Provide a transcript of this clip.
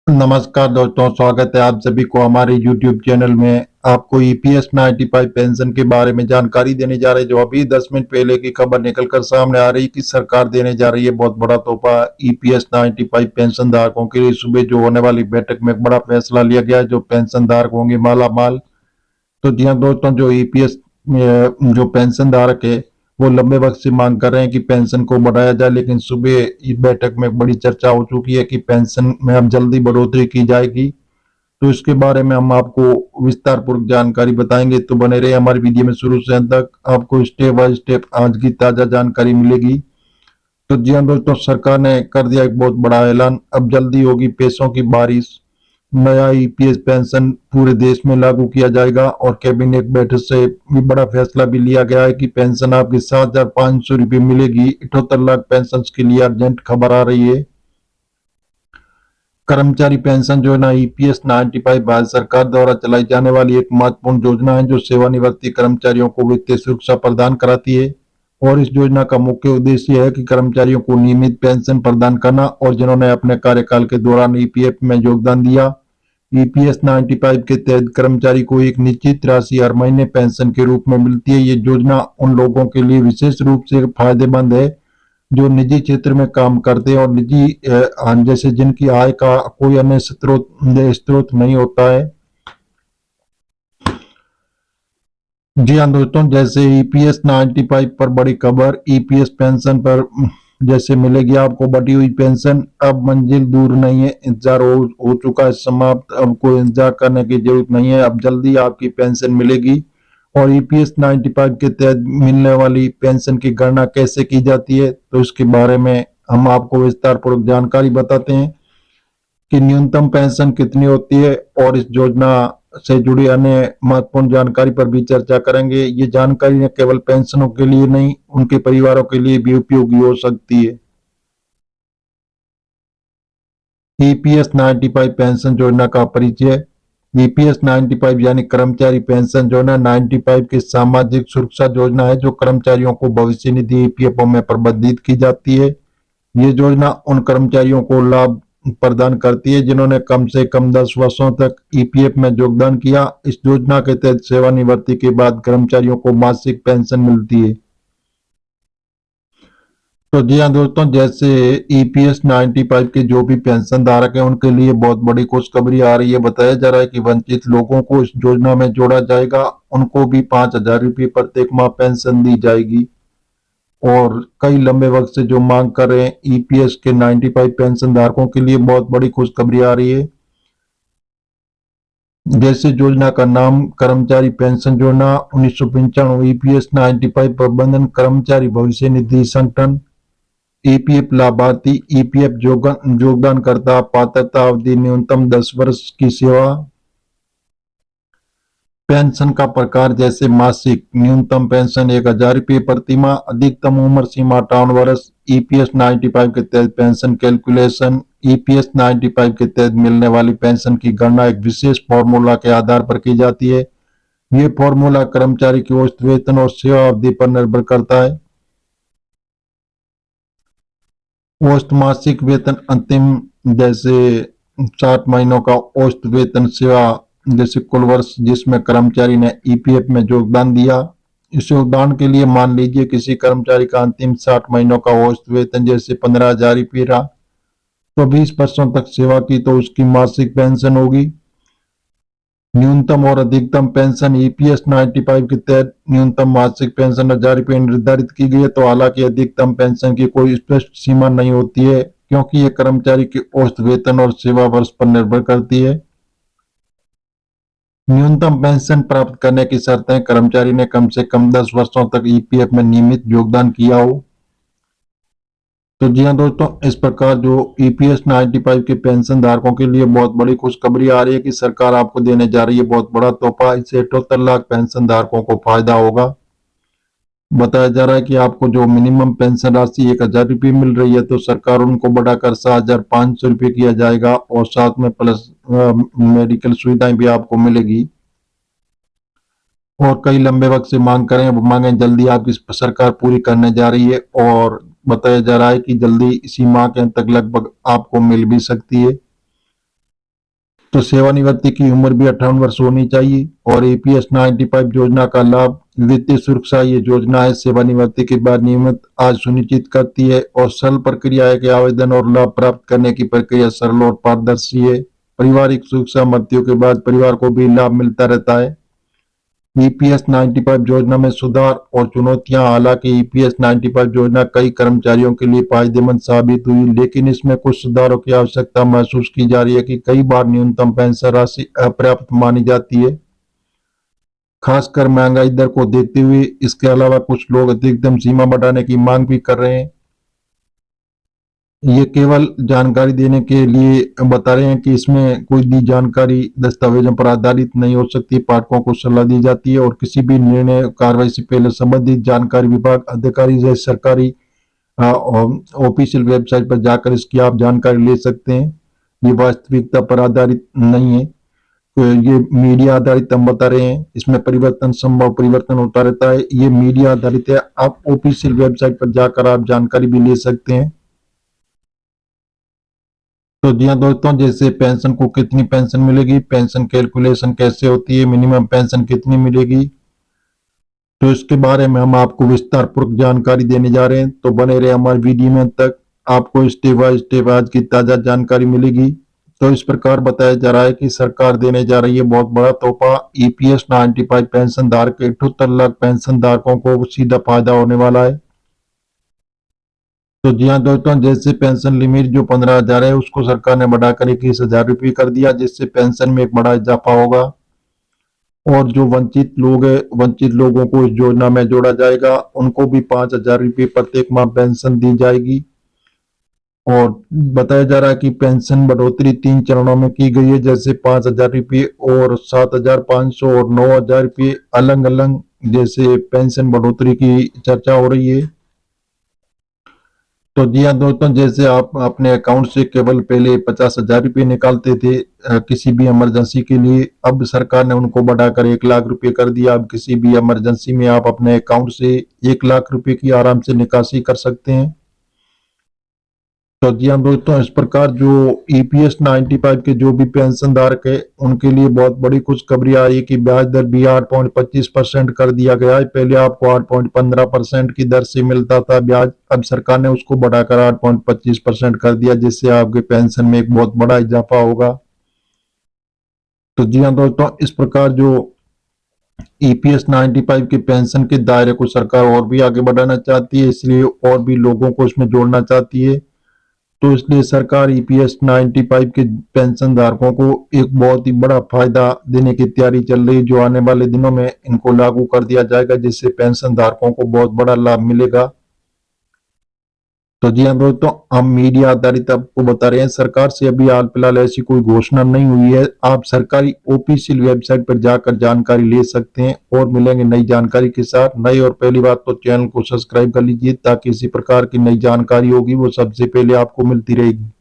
नमस्कार दोस्तों, स्वागत है आप सभी को हमारे YouTube चैनल में। आपको ईपीएस 95 पेंशन के बारे में जानकारी देने जा रहे हैं, जो अभी 10 मिनट पहले की खबर निकलकर सामने आ रही है कि सरकार देने जा रही है बहुत बड़ा तोहफा ईपीएस 95 पेंशन धारकों के लिए। सुबह जो होने वाली बैठक में एक बड़ा फैसला लिया गया है, जो पेंशन धारक होंगे माला माल। तो जी हाँ दोस्तों, जो ईपीएस जो पेंशन धारक है वो लंबे वक्त से मांग कर रहे हैं कि पेंशन को बढ़ाया जाए, लेकिन सुबह इस बैठक में बड़ी चर्चा हो चुकी है कि पेंशन में अब जल्दी बढ़ोतरी की जाएगी। तो इसके बारे में हम आपको विस्तार पूर्वक जानकारी बताएंगे, तो बने रहे हमारी वीडियो में शुरू से अंत तक। आपको स्टेप बाय स्टेप आज की ताजा जानकारी मिलेगी। तो जी हाँ दोस्तों, सरकार ने कर दिया एक बहुत बड़ा ऐलान। अब जल्दी होगी पैसों की बारिश। नया ईपीएस पेंशन पूरे देश में लागू किया जाएगा और कैबिनेट बैठक से भी बड़ा फैसला भी लिया गया है कि पेंशन आपकी 7,500 रुपये मिलेगी। 78 लाख पेंशन के लिए अर्जेंट खबर आ रही है। कर्मचारी पेंशन योजना ईपीएस 95 भारत सरकार द्वारा चलाई जाने वाली एक महत्वपूर्ण योजना है, जो सेवानिवृत्ति कर्मचारियों को वित्तीय सुरक्षा प्रदान कराती है। और इस योजना का मुख्य उद्देश्य है कि कर्मचारियों को नियमित पेंशन प्रदान करना, और जिन्होंने अपने कार्यकाल के दौरान ईपीएफ में योगदान दिया। ईपीएस 95 के तहत कर्मचारी को एक निश्चित राशि हर महीने पेंशन के रूप में मिलती है। ये योजना उन लोगों के लिए विशेष रूप से फायदेमंद है जो निजी क्षेत्र में काम करते हैं और निजी जैसे जिनकी आय का कोई अन्य स्रोत नहीं होता है। जी हाँ दोस्तों, जैसे ईपीएस 95 पर बड़ी खबर। ईपीएस पेंशन पर जैसे मिलेगी आपको बढ़ी हुई पेंशन। अब मंजिल दूर नहीं है, इंतजार हो चुका है समाप्त। अब कोई इंतजार करने की जरूरत नहीं है, अब जल्दी आपकी पेंशन मिलेगी। और ईपीएस 95 के तहत मिलने वाली पेंशन की गणना कैसे की जाती है, तो इसके बारे में हम आपको विस्तार पूर्वक जानकारी बताते हैं कि न्यूनतम पेंशन कितनी होती है, और इस योजना से जुड़ी अन्य महत्वपूर्ण जानकारी पर भी चर्चा करेंगे। ये जानकारी न केवल पेंशनों के लिए नहीं, उनके परिवारों के लिए भी उपयोगी हो सकती है। ईपीएस 95 पेंशन योजना का परिचय। ईपीएस 95 यानी कर्मचारी पेंशन योजना 95 की सामाजिक सुरक्षा योजना है, जो कर्मचारियों को भविष्य निधि ईपीएफओ में प्रबंधित की जाती है। ये योजना उन कर्मचारियों को लाभ प्रदान करती है जिन्होंने कम से कम 10 वर्षों तक ईपीएफ में योगदान किया। इस योजना के तहत सेवानिवृत्ति के बाद कर्मचारियों को मासिक पेंशन मिलती है। तो जी हाँ दोस्तों, जैसे ईपीएस 95 के जो भी पेंशन धारक हैं उनके लिए बहुत बड़ी खुशखबरी आ रही है। बताया जा रहा है कि वंचित लोगों को इस योजना में जोड़ा जाएगा। उनको भी 5,000 रुपये प्रत्येक माह पेंशन दी जाएगी। और कई लंबे वक्त से जो मांग कर रहे हैं ईपीएस के 95 पेंशन धारकों के लिए बहुत बड़ी खुशखबरी आ रही है। जैसे योजना का नाम कर्मचारी पेंशन योजना 1995। ईपीएस 95 प्रबंधन कर्मचारी भविष्य निधि संगठन। ईपीएफ लाभार्थी ईपीएफ योगदानकर्ता। पात्रता अवधि न्यूनतम 10 वर्ष की सेवा। पेंशन का प्रकार जैसे मासिक। न्यूनतम पेंशन 1,000 रुपये प्रति माह। अधिकतम उम्र सीमा 58 वर्ष। ईपीएस 95 के तहत पेंशन कैलकुलेशन। ईपीएस 95 के तहत मिलने वाली पेंशन की गणना एक विशेष फॉर्मूला के आधार पर की जाती है। ये फॉर्मूला कर्मचारी की औसत वेतन और सेवा अवधि पर निर्भर करता है। औसत मासिक वेतन अंतिम जैसे 60 महीनों का औसत वेतन सेवा जैसे कुल वर्ष जिसमें कर्मचारी ने ईपीएफ में योगदान दिया। इस योगदान के लिए मान लीजिए किसी कर्मचारी का अंतिम 60 महीनों का औसत वेतन जैसे 15,000 रुपये रहा, तो 20 वर्षों तक सेवा की तो उसकी मासिक पेंशन होगी। न्यूनतम और अधिकतम पेंशन। ईपीएस 95 के तहत न्यूनतम मासिक पेंशन 1,000 रुपये निर्धारित की गई है। तो हालांकि अधिकतम पेंशन की कोई स्पष्ट सीमा नहीं होती है, क्योंकि यह कर्मचारी के औसत वेतन और सेवा वर्ष पर निर्भर करती है। न्यूनतम पेंशन प्राप्त करने की शर्तें। कर्मचारी ने कम से कम 10 वर्षों तक ईपीएफ में नियमित योगदान किया हो। तो जी हाँ दोस्तों, इस प्रकार जो ईपीएस 95 के पेंशन धारकों के लिए बहुत बड़ी खुशखबरी आ रही है कि सरकार आपको देने जा रही है बहुत बड़ा तोहफा। इससे 78 लाख पेंशन धारकों को फायदा होगा। बताया जा रहा है कि आपको जो मिनिमम पेंशन राशि 1,000 रुपये मिल रही है, तो सरकार उनको बढ़ाकर 7,500 रुपये किया जाएगा, और साथ में प्लस मेडिकल सुविधाएं भी आपको मिलेगी। और कई लंबे वक्त से मांग करें, वो मांगे जल्दी आपकी सरकार पूरी करने जा रही है। और बताया जा रहा है कि जल्दी इसी माह के अंत तक लगभग आपको मिल भी सकती है। तो सेवानिवृत्ति की उम्र भी 58 वर्ष होनी चाहिए। और ईपीएस 95 योजना का लाभ, वित्तीय सुरक्षा ये योजना है सेवानिवृत्ति के बाद नियमित आज सुनिश्चित करती है और सरल प्रक्रिया है कि आवेदन और लाभ प्राप्त करने की प्रक्रिया सरल और पारदर्शी है। पारिवारिक सुरक्षा, मृत्यु के बाद परिवार को भी लाभ मिलता रहता है। ईपीएस 95 योजना में सुधार और चुनौतियां, हालांकि ईपीएस 95 योजना कई कर्मचारियों के लिए फायदेमंद साबित हुई, लेकिन इसमें कुछ सुधारों की आवश्यकता महसूस की जा रही है कि कई बार न्यूनतम पेंशन राशि अपर्याप्त मानी जाती है, खासकर महंगाई दर को देखते हुए। इसके अलावा कुछ लोग अधिकतम सीमा बढ़ाने की मांग भी कर रहे हैं। ये केवल जानकारी देने के लिए बता रहे हैं कि इसमें कोई भी जानकारी दस्तावेजों पर आधारित नहीं हो सकती। पाठकों को सलाह दी जाती है और किसी भी निर्णय कार्रवाई से पहले संबंधित जानकारी विभाग अधिकारी या सरकारी ऑफिशियल वेबसाइट पर जाकर इसकी आप जानकारी ले सकते हैं। ये वास्तविकता पर आधारित नहीं है, तो ये मीडिया आधारित हम बता रहे हैं। इसमें परिवर्तन, संभव परिवर्तन होता रहता है। ये मीडिया आधारित है। आप ऑफिशियल वेबसाइट पर जाकर आप जानकारी भी ले सकते हैं। तो जी हाँ दोस्तों, जैसे पेंशन को कितनी पेंशन मिलेगी, पेंशन कैलकुलेशन कैसे होती है, मिनिमम पेंशन कितनी मिलेगी, तो इसके बारे में हम आपको विस्तार पूर्वक जानकारी देने जा रहे हैं। तो बने रहे हमारे वीडियो में तक, आपको स्टेप बाय स्टेप आज की ताजा जानकारी मिलेगी। तो इस प्रकार बताया जा रहा है कि सरकार देने जा रही है बहुत बड़ा तोहफा। ईपीएस 95 पेंशन धारक 78 लाख पेंशन धारकों को सीधा फायदा होने वाला है। तो जी हाँ दोस्तों, जैसे पेंशन लिमिट जो 15,000 है उसको सरकार ने बढ़ाकर 21,000 रुपये कर दिया, जिससे पेंशन में एक बड़ा इजाफा होगा। और जो वंचित लोग हैं, वंचित लोगों को इस योजना में जोड़ा जाएगा। उनको भी 5,000 रुपये प्रत्येक माह पेंशन दी जाएगी। और बताया जा रहा है कि पेंशन बढ़ोतरी 3 चरणों में की गई है, जैसे 5,000 रुपये और 7,500 और 9,000 रुपये अलग अलग जैसे पेंशन बढ़ोतरी की चर्चा हो रही है। तो जी हाँ दोस्तों, जैसे आप अपने अकाउंट से केवल पहले 50,000 रुपये निकालते थे किसी भी इमरजेंसी के लिए, अब सरकार ने उनको बढ़ाकर 1 लाख रुपये कर दिया। अब किसी भी इमरजेंसी में आप अपने अकाउंट से 1 लाख रुपये की आराम से निकासी कर सकते हैं। तो जी हाँ दोस्तों, इस प्रकार जो ईपीएस 95 के जो भी पेंशन धारक है उनके लिए बहुत बड़ी खुशखबरी आई है कि ब्याज दर भी 8.25% कर दिया गया है। पहले आपको 8.15% की दर से मिलता था ब्याज, अब सरकार ने उसको बढ़ाकर 8.25% कर दिया, जिससे आपके पेंशन में एक बहुत बड़ा इजाफा होगा। तो जी हाँ दोस्तों, इस प्रकार जो ईपीएस 95 के पेंशन के दायरे को सरकार और भी आगे बढ़ाना चाहती है, इसलिए और भी लोगों को इसमें जोड़ना चाहती है। तो इसलिए सरकार ईपीएस 95 के पेंशन धारकों को एक बहुत ही बड़ा फायदा देने की तैयारी चल रही है, जो आने वाले दिनों में इनको लागू कर दिया जाएगा, जिससे पेंशन धारकों को बहुत बड़ा लाभ मिलेगा। तो जी हाँ दोस्तों, हम मीडिया आधारित आपको बता रहे हैं। सरकार से अभी हाल फिलहाल ऐसी कोई घोषणा नहीं हुई है। आप सरकारी ऑफिशियल वेबसाइट पर जाकर जानकारी ले सकते हैं और मिलेंगे नई जानकारी के साथ। नई और पहली बात तो चैनल को सब्सक्राइब कर लीजिए, ताकि इसी प्रकार की नई जानकारी होगी वो सबसे पहले आपको मिलती रहेगी।